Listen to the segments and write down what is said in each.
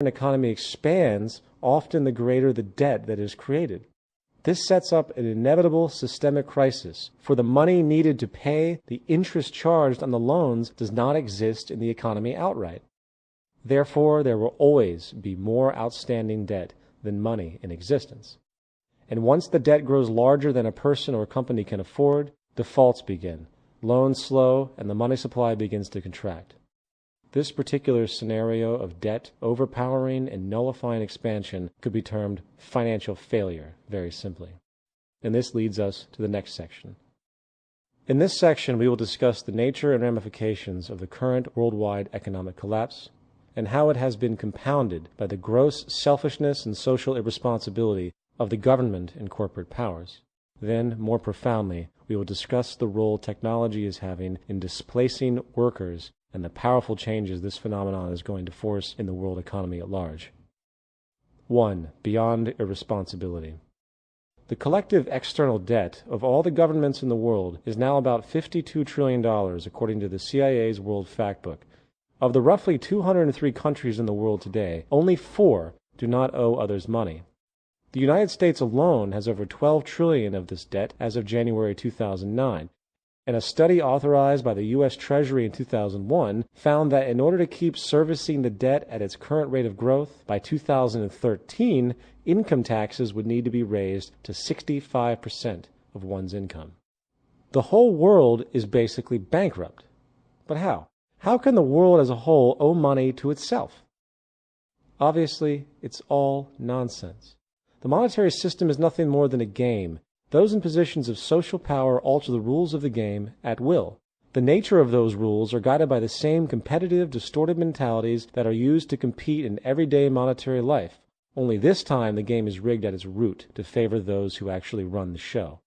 an economy expands, often the greater the debt that is created. This sets up an inevitable systemic crisis, for the money needed to pay the interest charged on the loans does not exist in the economy outright. Therefore, there will always be more outstanding debt than money in existence. And once the debt grows larger than a person or company can afford, defaults begin, loans slow, and the money supply begins to contract. This particular scenario of debt overpowering and nullifying expansion could be termed financial failure, very simply. And this leads us to the next section. In this section, we will discuss the nature and ramifications of the current worldwide economic collapse, and how it has been compounded by the gross selfishness and social irresponsibility of the government and corporate powers. Then, more profoundly, we will discuss the role technology is having in displacing workers and the powerful changes this phenomenon is going to force in the world economy at large. 1. Beyond irresponsibility. The collective external debt of all the governments in the world is now about $52 trillion, according to the CIA's World Factbook. Of the roughly 203 countries in the world today, only 4 do not owe others money. The United States alone has over $12 trillion of this debt as of January 2009, and a study authorized by the U.S. Treasury in 2001 found that in order to keep servicing the debt at its current rate of growth, by 2013, income taxes would need to be raised to 65% of one's income. The whole world is basically bankrupt. But how? How can the world as a whole owe money to itself? Obviously, it's all nonsense. The monetary system is nothing more than a game. Those in positions of social power alter the rules of the game at will. The nature of those rules are guided by the same competitive, distorted mentalities that are used to compete in everyday monetary life. Only this time the game is rigged at its root to favor those who actually run the show.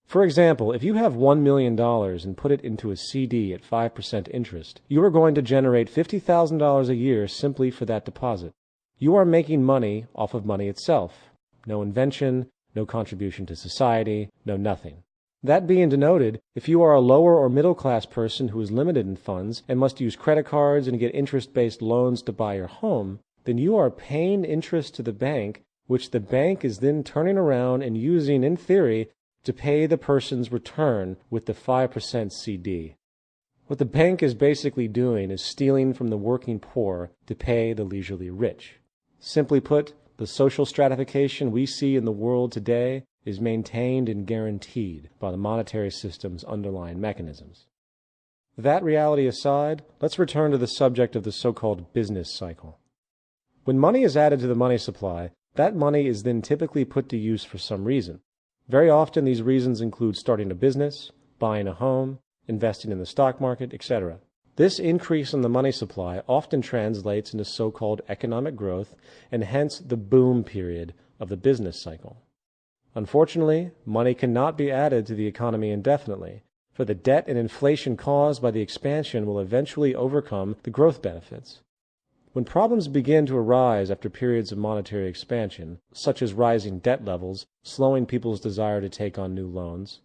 For example, if you have $1 million and put it into a CD at 5% interest, you are going to generate $50,000 a year simply for that deposit. You are making money off of money itself. No invention, no contribution to society, no nothing. That being denoted, if you are a lower or middle class person who is limited in funds and must use credit cards and get interest-based loans to buy your home, then you are paying interest to the bank, which the bank is then turning around and using, in theory, to pay the person's return with the 5% CD. What the bank is basically doing is stealing from the working poor to pay the leisurely rich. Simply put, the social stratification we see in the world today is maintained and guaranteed by the monetary system's underlying mechanisms. That reality aside, let's return to the subject of the so-called business cycle. When money is added to the money supply, that money is then typically put to use for some reason. Very often these reasons include starting a business, buying a home, investing in the stock market, etc. This increase in the money supply often translates into so-called economic growth and hence the boom period of the business cycle. Unfortunately, money cannot be added to the economy indefinitely, for the debt and inflation caused by the expansion will eventually overcome the growth benefits. When problems begin to arise after periods of monetary expansion, such as rising debt levels, slowing people's desire to take on new loans,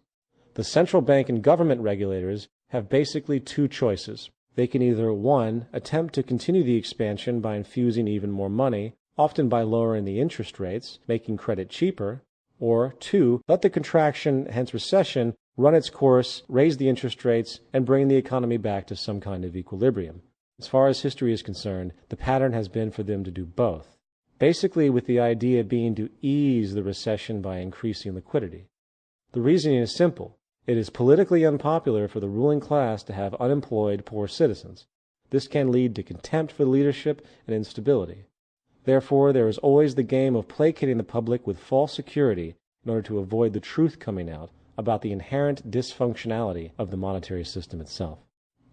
the central bank and government regulators have basically two choices. They can either, 1, attempt to continue the expansion by infusing even more money, often by lowering the interest rates, making credit cheaper, or 2, let the contraction, hence recession, run its course, raise the interest rates, and bring the economy back to some kind of equilibrium. As far as history is concerned, the pattern has been for them to do both, basically with the idea being to ease the recession by increasing liquidity. The reasoning is simple. It is politically unpopular for the ruling class to have unemployed, poor citizens. This can lead to contempt for leadership and instability. Therefore, there is always the game of placating the public with false security in order to avoid the truth coming out about the inherent dysfunctionality of the monetary system itself.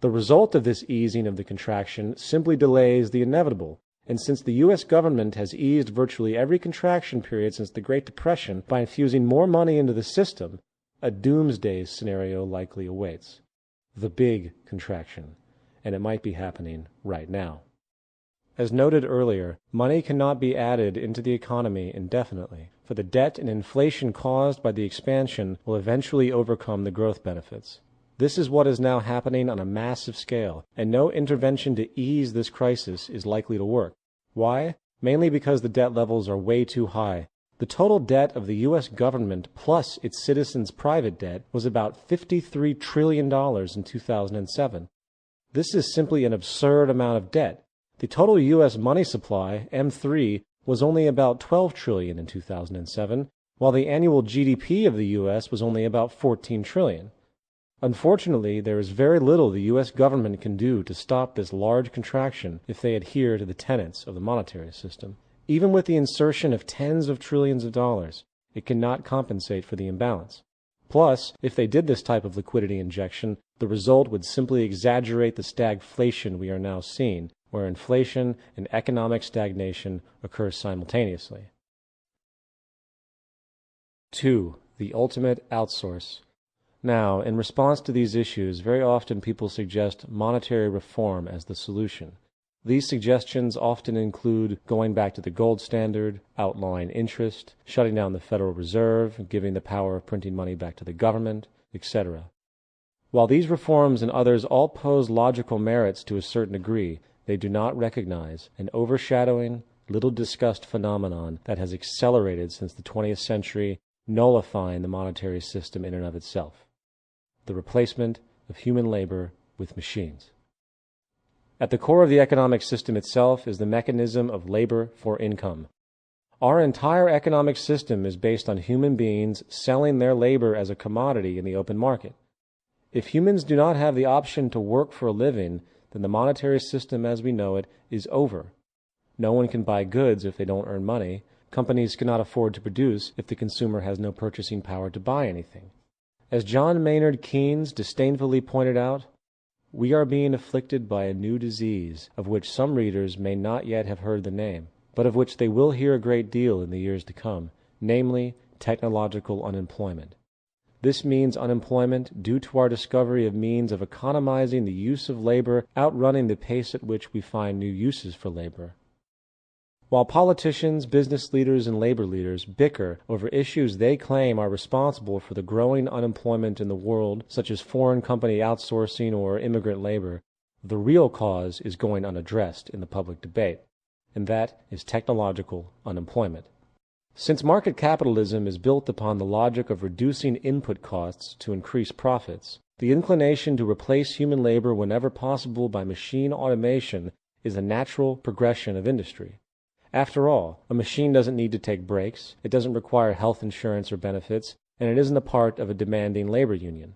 The result of this easing of the contraction simply delays the inevitable, and since the U.S. government has eased virtually every contraction period since the Great Depression by infusing more money into the system, a doomsday scenario likely awaits. The big contraction, and it might be happening right now. As noted earlier, money cannot be added into the economy indefinitely, for the debt and inflation caused by the expansion will eventually overcome the growth benefits. This is what is now happening on a massive scale, and no intervention to ease this crisis is likely to work. Why? Mainly because the debt levels are way too high. The total debt of the U.S. government plus its citizens' private debt was about $53 trillion in 2007. This is simply an absurd amount of debt. The total U.S. money supply, M3, was only about $12 trillion in 2007, while the annual GDP of the U.S. was only about $14 trillion. Unfortunately, there is very little the U.S. government can do to stop this large contraction if they adhere to the tenets of the monetary system. Even with the insertion of tens of trillions of dollars, it cannot compensate for the imbalance. Plus, if they did this type of liquidity injection, the result would simply exaggerate the stagflation we are now seeing, where inflation and economic stagnation occur simultaneously. 2. The ultimate outsource. Now, in response to these issues, very often people suggest monetary reform as the solution. These suggestions often include going back to the gold standard, outlawing interest, shutting down the Federal Reserve, giving the power of printing money back to the government, etc. While these reforms and others all pose logical merits to a certain degree, they do not recognize an overshadowing, little discussed phenomenon that has accelerated since the 20th century, nullifying the monetary system in and of itself: the replacement of human labor with machines. At the core of the economic system itself is the mechanism of labor for income. Our entire economic system is based on human beings selling their labor as a commodity in the open market. If humans do not have the option to work for a living, then the monetary system as we know it is over. No one can buy goods if they don't earn money. Companies cannot afford to produce if the consumer has no purchasing power to buy anything. As John Maynard Keynes disdainfully pointed out, we are being afflicted by a new disease, of which some readers may not yet have heard the name, but of which they will hear a great deal in the years to come, namely technological unemployment. This means unemployment due to our discovery of means of economizing the use of labor outrunning the pace at which we find new uses for labor. While politicians, business leaders, and labor leaders bicker over issues they claim are responsible for the growing unemployment in the world, such as foreign company outsourcing or immigrant labor, the real cause is going unaddressed in the public debate, and that is technological unemployment. Since market capitalism is built upon the logic of reducing input costs to increase profits, the inclination to replace human labor whenever possible by machine automation is a natural progression of industry. After all, a machine doesn't need to take breaks, it doesn't require health insurance or benefits, and it isn't a part of a demanding labor union.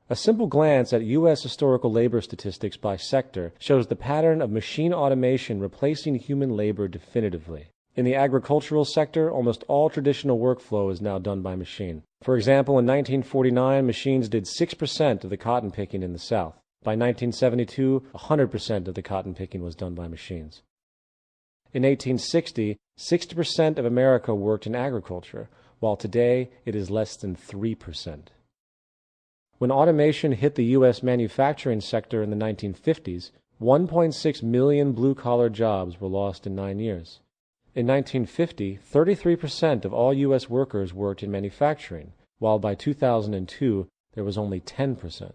A simple glance at U.S. historical labor statistics by sector shows the pattern of machine automation replacing human labor definitively. In the agricultural sector, almost all traditional workflow is now done by machine. For example, in 1949, machines did 6% of the cotton picking in the South. By 1972, 100% of the cotton picking was done by machines. In 1860, 60% of America worked in agriculture, while today it is less than 3%. When automation hit the U.S. manufacturing sector in the 1950s, 1.6 million blue-collar jobs were lost in 9 years. In 1950, 33% of all U.S. workers worked in manufacturing, while by 2002 there was only 10%.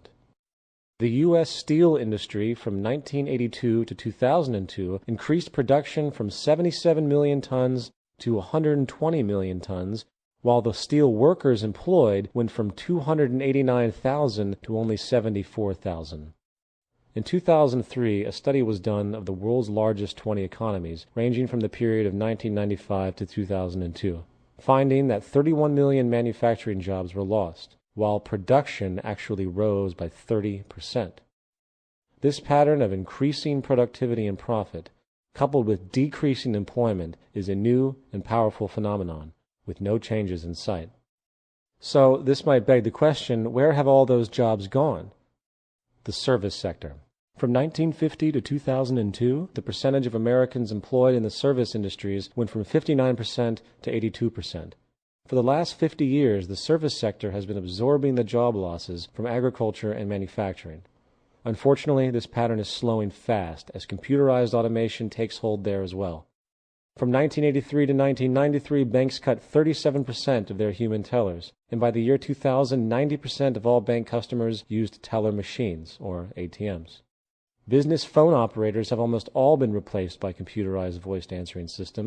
The U.S. steel industry from 1982 to 2002 increased production from 77 million tons to 120 million tons, while the steel workers employed went from 289,000 to only 74,000. In 2003, a study was done of the world's largest 20 economies, ranging from the period of 1995 to 2002, finding that 31 million manufacturing jobs were lost, while production actually rose by 30%. This pattern of increasing productivity and profit, coupled with decreasing employment, is a new and powerful phenomenon, with no changes in sight. So this might beg the question, where have all those jobs gone? The service sector. From 1950 to 2002, the percentage of Americans employed in the service industries went from 59% to 82%. For the last 50 years, the service sector has been absorbing the job losses from agriculture and manufacturing. Unfortunately, this pattern is slowing fast as computerized automation takes hold there as well. From 1983 to 1993, banks cut 37% of their human tellers, and by the year 2000, 90% of all bank customers used teller machines, or ATMs. Business phone operators have almost all been replaced by computerized voice answering systems.